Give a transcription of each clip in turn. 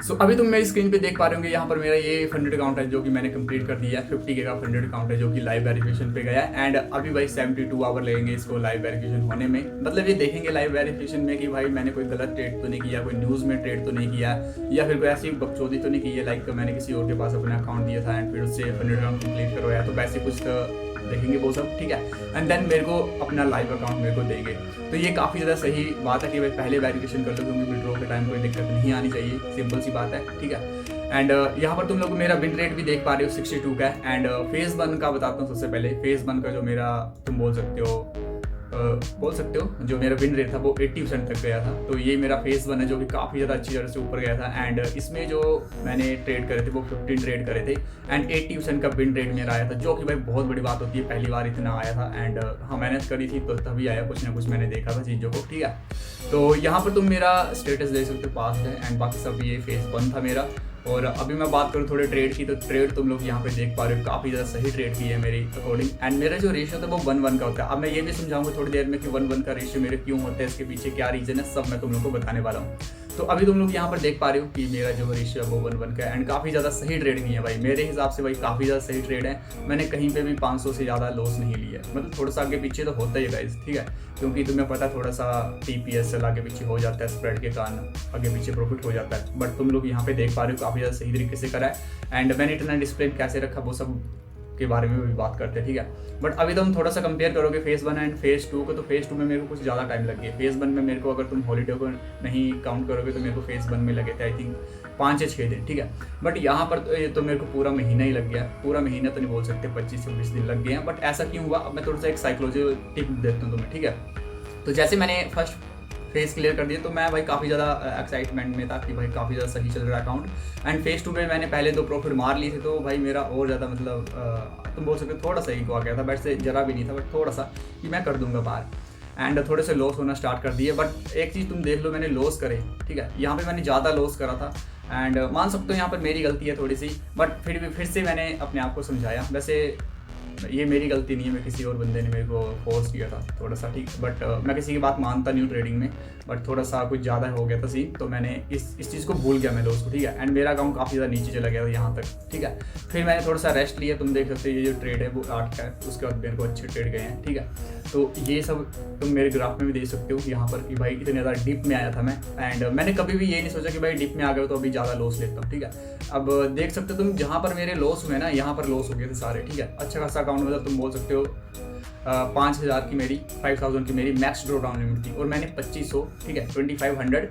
अभी तुम मेरी स्क्रीन पे देख पा रहे होंगे, यहाँ पर मेरा ये फंडेड अकाउंट है जो कि मैंने कंप्लीट कर दिया है। 50K का फंडेड अकाउंट है जो कि लाइव वेरिफिकेशन पे गया है। एंड अभी भाई 72 आवर लगेंगे इसको लाइव वेरिफिकेशन होने में। मतलब ये देखेंगे लाइव वेरिफिकेशन में कि भाई मैंने कोई गलत ट्रेड तो नहीं किया, कोई न्यूज़ में ट्रेड तो नहीं किया, या फिर कोई ऐसी बकचोदी तो नहीं की है लाइक मैंने किसी और के पास अपना अकाउंट दिया था एंड फिर उससे फंडेड अकाउंट कंप्लीट करवाया। तो वैसे कुछ देखेंगे वो सब, ठीक है। एंड देन मेरे को अपना लाइव अकाउंट मेरे को देंगे। तो ये काफ़ी ज़्यादा सही बात है कि भाई पहले वेरिफिकेशन कर लो, क्योंकि विड्रॉ के टाइम कोई दिक्कत नहीं आनी चाहिए। सिंपल सी बात है, ठीक है। एंड यहाँ पर तुम लोग मेरा विन रेट भी देख पा रहे हो 62 का। एंड फेज 1 का बताता हूँ सबसे पहले। फेज 1 का जो मेरा तुम बोल सकते हो जो मेरा विन रेट था वो 80% तक गया था। तो ये मेरा फेज 1 है जो कि काफ़ी ज़्यादा अच्छी तरह से ऊपर गया था। एंड इसमें जो मैंने ट्रेड करे थे वो 15 ट्रेड करे थे एंड 80% का विन रेट मेरा आया था, जो कि भाई बहुत बड़ी बात होती है। पहली बार इतना आया था एंड हाँ मेहनत करी थी तो तभी आया, कुछ ना कुछ मैंने देखा था चीज़ों को, ठीक है। तो यहाँ पर तुम मेरा स्टेटस देख सकते हो, पास्ट है एंड बाकी सब ये फेज 1 था मेरा। और अभी मैं बात करूँ थोड़े ट्रेड की, तो ट्रेड तुम लोग यहाँ पे देख पा रहे हो काफ़ी ज़्यादा सही ट्रेड की है मेरी अकॉर्डिंग। एंड मेरा जो रेशियो था वो 1-1 का होता है। अब मैं ये भी समझाऊंगा थोड़ी देर में कि 1-1 का रेशियो मेरे क्यों होता है, इसके पीछे क्या रीज़न है, सब मैं तुम लोग को बताने वाला हूँ। तो अभी तुम लोग यहाँ पर देख पा रहे हो कि मेरा जो रेशियो है वो 1-1 का है एंड काफ़ी ज़्यादा सही ट्रेड नहीं है भाई मेरे हिसाब से। भाई काफ़ी ज़्यादा सही ट्रेड है, मैंने कहीं पे भी 500 से ज़्यादा लॉस नहीं लिया। मतलब थोड़ा सा आगे पीछे तो होता ही है गाइस, ठीक है, क्योंकि तुम्हें पता है थोड़ा सा TPS आगे पीछे हो जाता है, स्प्रेड के कारण आगे पीछे प्रॉफिट हो जाता है। बट तुम लोग यहाँ पे देख पा रहे हो काफ़ी ज़्यादा सही तरीके से करा है। एंड मैंने इतना डिस्प्ले कैसे रखा वो सब के बारे में भी बात करते हैं, ठीक है। बट अभी तो हम थोड़ा सा कंपेयर करोगे फेज 1 एंड फेज 2 को, तो फेज 2 में मेरे को कुछ ज़्यादा टाइम लग गया। फेज 1 में मेरे को अगर तुम हॉलीडे को नहीं काउंट करोगे तो मेरे को फेज 1 में लगे थे आई थिंक 5 या 6 दिन, ठीक है। बट यहाँ पर तो मेरे को पूरा महीना ही लग गया। पूरा महीना तो नहीं बोल सकते, 25 से 20 दिन लग गए हैं। बट ऐसा क्यों हुआ, अब मैं थोड़ा सा एक साइकोलॉजी टिप देता हूँ तुम्हें, ठीक है। तो जैसे मैंने फर्स्ट फेज क्लियर कर दिया तो मैं भाई काफ़ी ज़्यादा एक्साइटमेंट में था कि भाई काफ़ी ज़्यादा सही चल रहा है अकाउंट। एंड फेज 2 में मैंने पहले 2 प्रॉफिट मार लिए थे, तो भाई मेरा और ज़्यादा मतलब तुम बोल सकते हो थोड़ा सा ईगो आ गया था। बट से जरा भी नहीं था, बट थोड़ा सा कि मैं कर दूंगा बाहर। एंड थोड़े से लॉस होना स्टार्ट कर दिए। बट एक चीज़ तुम देख लो, मैंने लॉस करे, ठीक है, यहाँ पे मैंने ज़्यादा लॉस करा था। एंड मान सकते हो यहाँ पर मेरी गलती है थोड़ी सी, बट फिर से मैंने अपने आप को समझाया। वैसे ये मेरी गलती नहीं है, मैं किसी और बंदे ने मेरे को फोर्स किया था थोड़ा सा, ठीक। बट मैं किसी की बात मानता नहीं हूँ ट्रेडिंग में, बट थोड़ा सा कुछ ज़्यादा हो गया था सीन, तो मैंने इस चीज़ को भूल गया मैं लॉस को, ठीक है। एंड मेरा अकाउंट काफ़ी ज़्यादा नीचे चला गया था यहाँ तक, ठीक है। फिर मैंने थोड़ा सा रेस्ट लिया। तुम देख सकते हो ये जो ट्रेड है वो 8 का है, उसके बाद मेरे को अच्छे ट्रेड गए हैं, ठीक है। तो ये सब तुम मेरे ग्राफ में भी देख सकते हो यहाँ पर कि भाई इतने ज़्यादा डिप में आया था मैं। एंड मैंने कभी भी ये नहीं सोचा कि भाई डिप में आ गए तो अभी ज़्यादा लॉस लेता हूँ, ठीक है। अब देख सकते हो तुम जहाँ पर मेरे लॉस हुए ना, यहाँ पर लॉस हो गए थे सारे, ठीक है। अच्छा खासा अकाउंट मतलब तुम बोल सकते हो 5000 की मेरी 5000 की मेरी मैक्स ड्रॉ डाउन लिमिट थी और मैंने 2500, ठीक है, 2500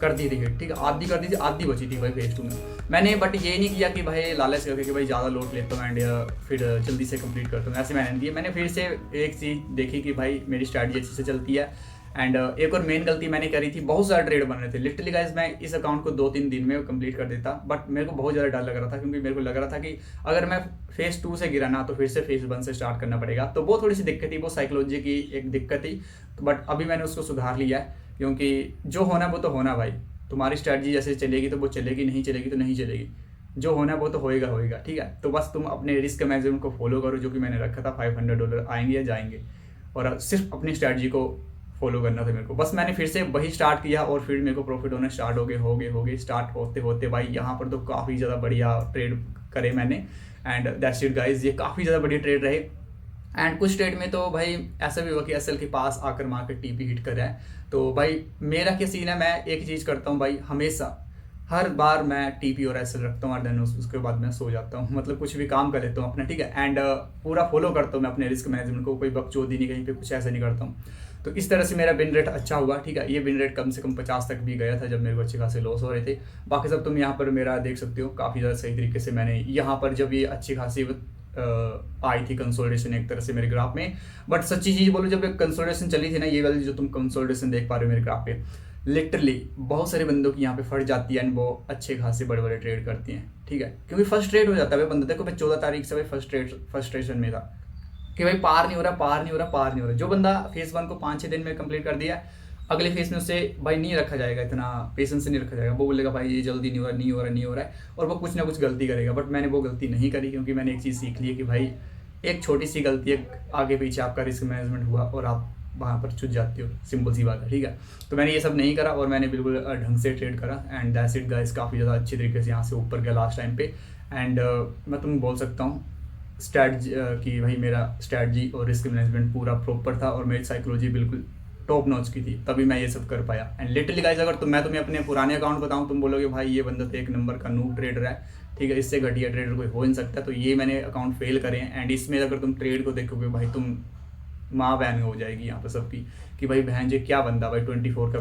कर दी थी हिट, ठीक है। आधी कर दी थी, आधी बची थी भाई फेज 2 में मैंने। बट ये नहीं किया कि भाई लालच करके कि भाई ज़्यादा लोड लेता हूँ एंड फिर जल्दी से कंप्लीट करता हूँ, ऐसे मैंने नहीं किया। मैंने फिर से एक चीज़ देखी कि भाई मेरी स्ट्रैटेजी अच्छी से चलती है। एंड एक और मेन गलती मैंने करी थी, बहुत सारे ट्रेड बन रहे थे लिटरली गाइस, मैं इस अकाउंट को 2-3 दिन में कंप्लीट कर देता। बट मेरे को बहुत ज़्यादा डर लग रहा था, क्योंकि मेरे को लग रहा था कि अगर मैं फेज 2 से गिरा ना तो फिर से फेज 1 से स्टार्ट करना पड़ेगा। तो वो थोड़ी सी दिक्कत थी, वो साइकोलॉजी की एक दिक्कत थी। बट अभी मैंने उसको सुधार लिया है, क्योंकि जो होना वो तो होना भाई। तुम्हारी स्ट्रैटेजी जैसे चलेगी तो वो चलेगी, नहीं चलेगी तो नहीं चलेगी। जो होना है वो तो होएगा, ठीक है। तो बस तुम अपने रिस्क मैनेजमेंट को फॉलो करो, जो कि मैंने रखा था $500 आएंगे या जाएंगे, और सिर्फ अपनी स्ट्रैटेजी को फॉलो करना था मेरे को। बस मैंने फिर से वही स्टार्ट किया और फिर मेरे को प्रॉफिट होना स्टार्ट हो गए स्टार्ट होते होते भाई यहाँ पर तो काफ़ी ज़्यादा बढ़िया ट्रेड करे मैंने। एंड दैट्स इट गाइस, ये काफ़ी ज़्यादा बढ़िया ट्रेड रहे। एंड कुछ ट्रेड में तो भाई ऐसा भी हुआ कि एसएल के पास आकर मार्केट टीपी हिट कर रहा है। तो भाई मेरा क्या सीन है, मैं एक चीज़ करता हूँ भाई, हमेशा हर बार मैं टीपी और एसएल रखता हूँ और देन उसके बाद मैं सो जाता हूँ, मतलब कुछ भी काम कर लेता हूँ अपना, ठीक है। एंड पूरा फॉलो करता हूँ मैं अपने रिस्क मैनेजमेंट को, कोई बकचोदी नहीं, कहीं पे कुछ ऐसा नहीं करता हूँ। तो इस तरह से मेरा विन रेट अच्छा हुआ, ठीक है। ये विन रेट कम से कम 50 तक भी गया था जब मेरे को अच्छे खासे लॉस हो रहे थे। बाकी सब तुम यहाँ पर मेरा देख सकते हो, काफ़ी ज़्यादा सही तरीके से मैंने यहाँ पर जब ये अच्छी खासी आई थी कंसोलिडेशन एक तरह से मेरे ग्राफ में। बट सच्ची चीज़ बोलो, जब एक कंसोलिडेशन चली थी ना, ये वाली जो तुम कंसोलिडेशन देख पा रहे हो मेरे ग्राफ पे, लिटरली बहुत सारे बंदों की यहाँ पे फट जाती है एंड वो अच्छे खासे बड़े बड़े ट्रेड करती हैं, ठीक है। क्योंकि फर्स्ट ट्रेड हो जाता है भाई बंदा। देखो मैं 14 तारीख से भाई फर्स्ट्रेशन में था कि भाई पार नहीं हो रहा। जो बंदा फेज 1 को 5-6 दिन में कंप्लीट कर दिया, अगले फेज में उससे भाई नहीं रखा जाएगा, इतना पेशेंस से नहीं रखा जाएगा। वो बोलेगा भाई ये जल्दी नहीं हो रहा है, और वो कुछ ना कुछ गलती करेगा। बट मैंने वो गलती नहीं करी, क्योंकि मैंने एक चीज़ सीख ली है कि भाई एक छोटी सी गलती है, आगे पीछे आपका रिस्क मैनेजमेंट हुआ और आप वहाँ पर छुट जाते हो, सिंपल सी बात है, ठीक है। तो मैंने ये सब नहीं करा और मैंने बिल्कुल ढंग से ट्रेड करा एंड दैट्स इट गाइस, काफ़ी ज़्यादा अच्छी तरीके से यहाँ से ऊपर गया लास्ट टाइम पे। एंड मैं तुम्हें बोल सकता हूँ स्ट्रैटजी कि भाई मेरा स्ट्रैटजी और रिस्क मैनेजमेंट पूरा प्रॉपर था और मेरी साइकोलॉजी बिल्कुल टॉप नॉच की थी, तभी मैं ये सब कर पाया। एंड लिटरली गाइस अगर मैं तुम्हें अपने पुराने अकाउंट बताऊं, तुम बोलोगे भाई ये बंदा तो एक नंबर का नूब ट्रेडर है, ठीक है, इससे घटिया ट्रेडर कोई हो नहीं सकता। तो ये मैंने अकाउंट फेल करे हैं एंड इसमें अगर तुम ट्रेड को देखोगे भाई तुम माँ बहन हो जाएगी यहाँ पर सबकी कि भाई बहन जी क्या बंदा भाई 24 का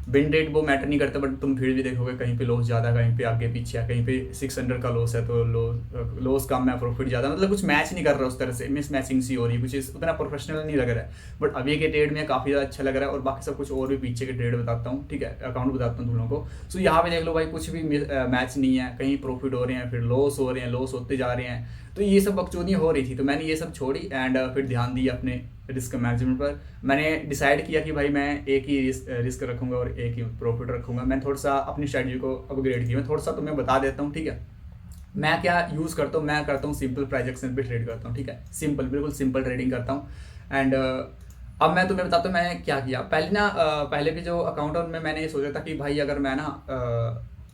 बिन रेट वो मैटर नहीं करता, बट तुम फिर भी देखोगे कहीं पे लॉस ज़्यादा, कहीं पे आगे पीछे है, कहीं पे 600 का लॉस है तो लॉस कम है, प्रॉफिट ज़्यादा, मतलब कुछ मैच नहीं कर रहा उस तरह से, मिस मैचिंग सी हो रही है, कुछ उतना प्रोफेशनल नहीं लग रहा है। बट अभी के ट्रेड में काफ़ी ज़्यादा अच्छा लग रहा है और बाकी सब कुछ और भी पीछे के ट्रेड बताता हूँ, ठीक है, अकाउंट बताता हूँ तुम लोगों को। सो यहाँ पे देख लो भाई कुछ भी मैच नहीं है, कहीं प्रॉफिट हो रहे हैं, फिर लॉस हो रहे हैं, लॉस होते जा रहे हैं, तो ये सब बकचोदियाँ हो रही थी। तो मैंने ये सब छोड़ी एंड फिर ध्यान दिया अपने रिस्क मैनेजमेंट पर। मैंने डिसाइड किया कि भाई मैं एक ही रिस्क रखूंगा और एक ही प्रॉफिट रखूंगा। मैंने थोड़ा सा अपनी स्ट्रेटजी को अपग्रेड किया। मैं थोड़ा सा तुम्हें बता देता हूँ, ठीक है, मैं क्या यूज़ करता हूँ। मैं करता हूँ सिंपल प्राइस एक्शन पे ट्रेड करता हूँ, ठीक है, सिंपल, बिल्कुल सिंपल ट्रेडिंग करता हूँ। एंड अब मैं तुम्हें बताता हूँ मैं क्या किया। पहले के जो अकाउंट में मैंने ये सोचा था कि भाई अगर मैं ना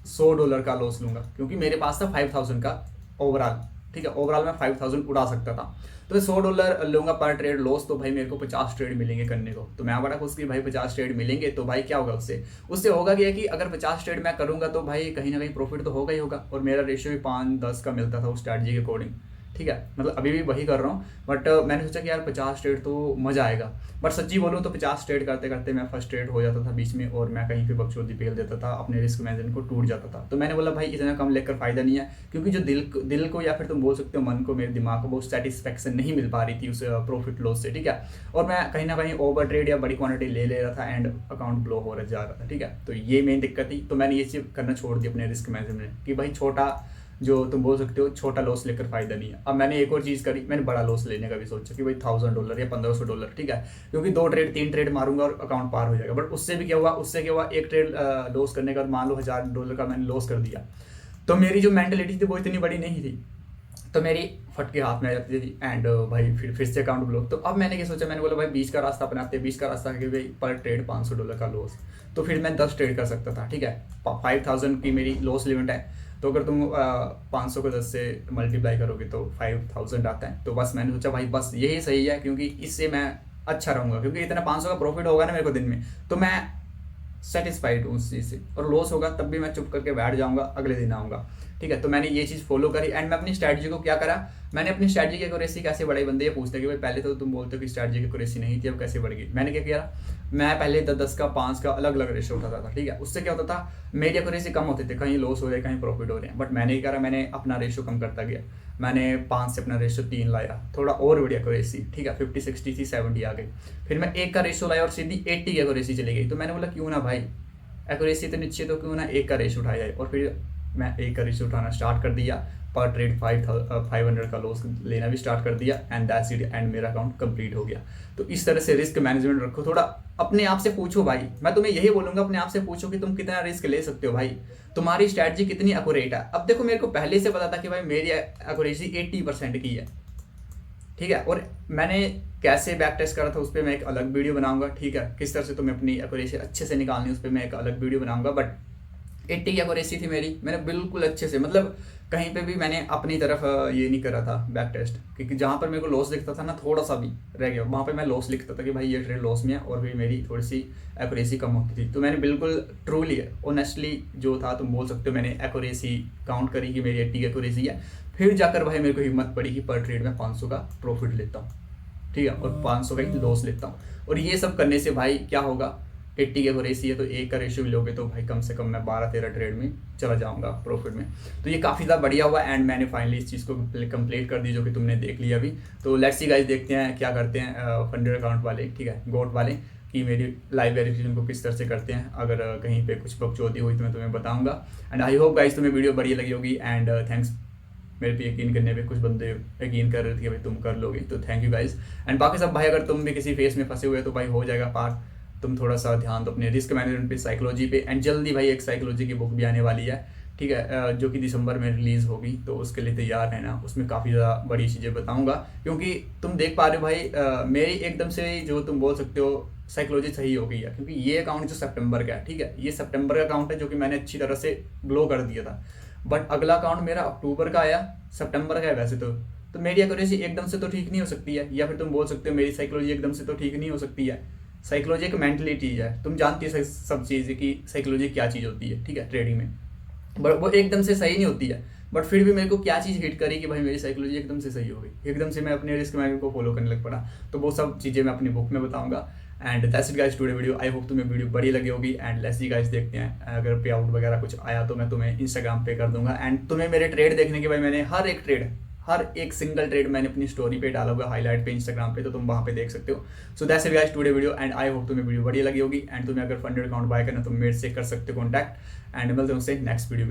$100 का लॉस लूँगा, क्योंकि मेरे पास था 5000 का ओवरऑल, ठीक है, ओवरऑल मैं 5000 उड़ा सकता था। तो मैं $100 लूँगा पर ट्रेड लॉस, तो भाई मेरे को 50 ट्रेड मिलेंगे करने को। तो मैं बड़ा खुश कि भाई 50 ट्रेड मिलेंगे, तो भाई क्या होगा उससे होगा क्या कि अगर 50 ट्रेड मैं करूँगा तो भाई कहीं ना कहीं प्रॉफिट तो होगा ही होगा। और मेरा रेशियो भी 5-10 का मिलता था उस स्ट्रैटेजी के अकॉर्डिंग, ठीक है, मतलब अभी भी वही कर रहा हूँ। बट मैंने सोचा कि यार 50 ट्रेड तो मज़ा आएगा। बट सच्ची बोलूँ तो 50 ट्रेड करते करते मैं फर्स्ट ट्रेड हो जाता था बीच में और मैं कहीं पे बकचोदी पेल देता था, अपने रिस्क मैनेजमेंट को टूट जाता था। तो मैंने बोला भाई इतना कम लेकर फ़ायदा नहीं है, क्योंकि जो दिल को या फिर तुम बोल सकते हो मन को, मेरे दिमाग को वो सेटिस्फेक्शन नहीं मिल पा रही थी उस प्रॉफिट लॉस से, ठीक है। और मैं कहीं ना कहीं ओवर ट्रेड या बड़ी क्वांटिटी ले रहा था एंड अकाउंट ब्लो हो जा रहा था, ठीक है। तो ये मेन दिक्कत थी। तो मैंने ये चीज़ करना छोड़ दी अपने रिस्क मैनेजमेंट कि भाई छोटा, जो तुम बोल सकते हो छोटा लॉस लेकर फायदा नहीं है। अब मैंने एक और चीज़ करी, मैंने बड़ा लॉस लेने का भी सोचा कि भाई $1000 या $1500, ठीक है, क्योंकि 2-3 ट्रेड मारूंगा और अकाउंट पार हो जाएगा। बट उससे क्या हुआ, एक ट्रेड लॉस करने का मान लो $1000 का मैंने लॉस कर दिया, तो मेरी जो मेंटलिटी थी वो इतनी बड़ी नहीं थी, तो मेरी फटके हाथ में आ जाती थी एंड भाई फिर से अकाउंट ब्लॉक। तो अब मैंने क्या सोचा, मैंने बोला भाई 20 का रास्ता अपनाते हैं। 20 का रास्ता कि भाई पर ट्रेड $500 का लॉस, तो फिर मैं 10 ट्रेड कर सकता था, ठीक है। 5000 की मेरी लॉस लिमिट है, तो अगर तुम 500 को 10 से मल्टीप्लाई करोगे तो 5000 आता है। तो बस मैंने सोचा भाई बस यही सही है, क्योंकि इससे मैं अच्छा रहूँगा, क्योंकि इतना 500 का प्रॉफिट होगा ना मेरे को दिन में, तो मैं सेटिस्फाइड हूँ उस चीज़ से। और लॉस होगा तब भी मैं चुप करके बैठ जाऊँगा, अगले दिन आऊँगा, ठीक है। तो मैंने ये चीज़ फॉलो करी एंड मैं अपनी स्ट्रैटेजी को क्या करा, मैंने अपनी स्ट्रैटेजी की एक्यूरेसी कैसे बढ़ाई। बंदे ये पूछते हैं कि भाई पहले तो तुम बोलते हो कि स्ट्रैटेजी की एक्यूरेसी नहीं थी, अब कैसे बढ़ गई। मैंने क्या किया, मैं पहले 10 का 5 का अलग अलग रेशो उठाता था, ठीक है। उससे क्या होता था, मेरी एक्यूरेसी कम होती थी, कहीं लॉस हो रहे कहीं प्रॉफिट हो रहे हैं। बट मैंने क्या करा, मैंने अपना रेशो कम करता गया। मैंने 5 से अपना रेशो 3 लाया, थोड़ा और बढ़िया एक्यूरेसी, ठीक है, 50 60 थी 70 आ गई। फिर मैं 1 का रेशो लाया और सीधी 80 की एक्यूरेसी चली गई। तो मैंने बोला क्यों ना भाई, एक्यूरेसी तो नीचे, तो क्यों ना 1 का रेशो उठाया जाए। और फिर मैं 1 का रेशो उठाना स्टार्ट कर दिया, पर ट्रेड 500 का लॉस लेना भी स्टार्ट कर दिया एंड दैट्स इट, एंड मेरा अकाउंट कंप्लीट हो गया। तो इस तरह से रिस्क मैनेजमेंट रखो, थोड़ा अपने आप से पूछो भाई, मैं तुम्हें यही बोलूंगा, अपने आप से पूछो कि तुम कितना रिस्क ले सकते हो भाई, तुम्हारी स्ट्रैटेजी कितनी एक्यूरेट है। अब देखो मेरे को पहले से पता था कि भाई मेरी एक्यूरेसी 80% की है, ठीक है। और मैंने कैसे बैक टेस्ट करा था उस पर मैं एक अलग वीडियो बनाऊंगा, ठीक है, किस तरह से तुम्हें अपनी एक्यूरेसी अच्छे से निकालनी उस पर मैं एक अलग वीडियो बनाऊंगा। बट 80 की एक्यूरेसी थी मेरी, मैंने बिल्कुल अच्छे से, मतलब कहीं पे भी मैंने अपनी तरफ ये नहीं करा था बैक टेस्ट, क्योंकि जहाँ पर मेरे को लॉस दिखता था ना, थोड़ा सा भी रह गया, वहाँ पे मैं लॉस लिखता था कि भाई ये ट्रेड लॉस में है, और भी मेरी थोड़ी सी एक्यूरेसी कम होती थी। तो मैंने बिल्कुल ट्रूली ऑनेस्टली जो था तुम बोल सकते हो, मैंने एक्यूरेसी काउंट करी कि मेरी 80 की एक्यूरेसी है। फिर जाकर भाई मेरे को हिम्मत पड़ी कि पर ट्रेड में 500 का प्रॉफिट लेता हूँ, ठीक है, और 500 का ही लॉस लेता हूँ। और ये सब करने से भाई क्या होगा, 80 की एक्यूरेसी है तो 1 का रेशियो भी लोगे तो भाई कम से कम मैं 12-13 ट्रेड में चला जाऊंगा प्रॉफिट में। तो ये काफ़ी ज़्यादा बढ़िया हुआ एंड मैंने फाइनली इस चीज़ को कंप्लीट कर दी, जो कि तुमने देख लिया अभी। तो लेट्स सी गाइस, देखते हैं क्या करते हैं फंडेड अकाउंट वाले, ठीक है, गोट वाले, कि मेरी लाइव वेरिफिकेशन को किस तरह से करते हैं। अगर कहीं पे कुछ बकचोदी हुई तो मैं तुम्हें बताऊंगा। एंड आई होप गाइस तुम्हें वीडियो बढ़िया लगी होगी एंड थैंक्स मेरे पे यकीन करने पे। कुछ बंदे यकीन कर रहे थे कि भाई तुम कर लोगे, तो थैंक यू गाइस। एंड बाकी सब भाई अगर तुम भी किसी फेस में फंसे हुए तो भाई हो जाएगा पार। तुम थोड़ा सा ध्यान दो अपने रिस्क मैनेजमेंट पे, साइकोलॉजी पे, एंड जल्दी भाई एक साइकोलॉजी की बुक भी आने वाली है, ठीक है, जो कि दिसंबर में रिलीज़ होगी, तो उसके लिए तैयार रहना। उसमें काफ़ी ज़्यादा बड़ी चीज़ें बताऊंगा, क्योंकि तुम देख पा रहे हो भाई, मेरी एकदम से जो तुम बोल सकते हो साइकोलॉजी सही हो गई है, क्योंकि ये अकाउंट जो सितंबर का है, ठीक है, ये सितंबर का अकाउंट है जो कि मैंने अच्छी तरह से ग्लो कर दिया था। बट अगला अकाउंट मेरा अक्टूबर का आया, सितंबर का है वैसे तो मेरी एक्यूरेसी एकदम से तो ठीक नहीं हो सकती है, या फिर तुम बोल सकते हो मेरी साइकोलॉजी एकदम से तो ठीक नहीं हो सकती है। साइकोलॉजी एक मेंटली चीज़ है, तुम जानती है सब चीज़ें कि साइकोलॉजी क्या चीज़ होती है, ठीक है, ट्रेडिंग में। बट वो एकदम से सही नहीं होती है। बट फिर भी मेरे को क्या चीज़ हिट करी कि भाई मेरी साइकोलॉजी एकदम से सही हो गई, एकदम से मैं अपने रिस्क मैनेजमेंट को फॉलो करने लग पड़ा। तो वो सब चीज़ें मैं अपनी बुक में बताऊंगा। And that's it guys today video. I hope तुम्हें वीडियो बड़ी लगी होगी। एंड लेट्स सी गाइस, देखते हैं अगर पे आउट वगैरह कुछ आया तो मैं तुम्हें इंस्टाग्राम पे कर दूंगा। एंड तुम्हें मेरे ट्रेड देखने के, भाई मैंने हर एक सिंगल ट्रेड मैंने अपनी स्टोरी पे डाला हुआ हाईलाइट पे इंस्टाग्राम पे, तो तुम वहाँ पे देख सकते हो। So that's it guys today video. And I hope तुम्हें वीडियो बढ़िया लगी होगी। एंड तुम्हें अगर फंडेड अकाउंट बाय करना तो मेरे से कर सकते हो कॉन्टैक्ट। एंड मिलते हैं उससे नेक्स्ट वीडियो में।